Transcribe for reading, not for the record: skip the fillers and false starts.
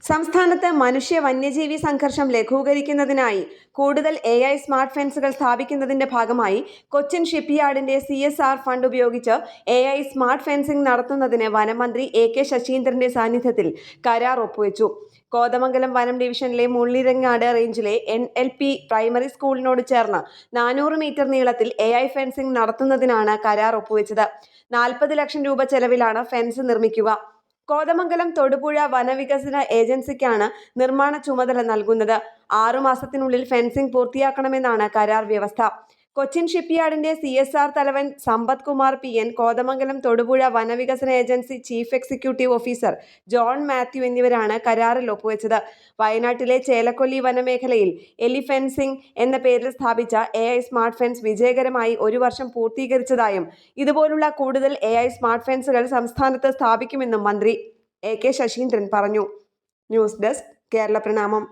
സംസ്ഥാനത്ത് മനുഷ്യ വന്യജീവി സംഘർഷം ലഘൂകരിക്കുന്നതിനായി കൂടുതൽ AI സ്മാർട്ട് ഫെൻസുകൾ സ്ഥാപിക്കുന്നതിന്റെ ഭാഗമായി കൊച്ചിൻ ഷിപ്പ്യാർഡിന്റെ CSR ഫണ്ട് ഉപയോഗിച്ച് AI സ്മാർട്ട് ഫെൻസിംഗ് നടത്തുന്നതിന് വനമന്ത്രി AK ശശീന്ദ്രന്റെ സാന്നിധ്യത്തിൽ കരാർ ഒപ്പുവെച്ചു. കോതമംഗലം വനം ഡിവിഷനിലെ മുള്ളിരങ്ങാട് റേഞ്ചിലെ NLP പ്രൈമറി സ്കൂളിനോട് ചേർന്ന് 400 മീറ്റർ നീളത്തിൽ AI ഫെൻസിംഗ് നടത്തുന്നതിനാണ് കരാർ ഒപ്പുവെച്ചത്. 40 ലക്ഷം രൂപ ചെലവിലാണ് ഫെൻസ് നിർമ്മിക്കുക. കോതമംഗലം തൊടുപുഴ വനവികസന ഏജൻസിക്കാണ് നിർമ്മാണ ചുമതല നൽകുന്നത്. 6 മാസത്തിനുള്ളിൽ ഫെൻസിംഗ് പൂർത്തിയാക്കണമെന്നാണ് കരാർ വ്യവസ്ഥ. കൊച്ചിൻ ഷിപ്പ്യാർഡിന്റെ CSR തലവൻ സമ്പത് കുമാർ PN, കോതമംഗലം തൊടുപുഴ വനവികസന agency chief executive officer John Mathew എന്നിവരാണ് കരാറിൽ ഒപ്പുവെച്ചത്. വയനാട്ടിലെ ചേലക്കൊല്ലി വനമേഖലയിൽ എലിഫെൻസിംഗ് എന്ന പേരിൽ സ്ഥാപിച്ച AI സ്മാർട്ട് ഫെൻസ് വിജയകരമായി 1 വർഷം പൂർത്തീകരിച്ചതായും ഇതുപോലുള്ള കൂടുതൽ AI സ്മാർട്ട് ഫെൻസുകൾ സംസ്ഥാനത്ത് സ്ഥാപിക്കുമെന്നും മന്ത്രി AK ശശീന്ദ്രൻ പറഞ്ഞു. ന്യൂസ് ഡെസ്ക് കേരള പ്രണാമം.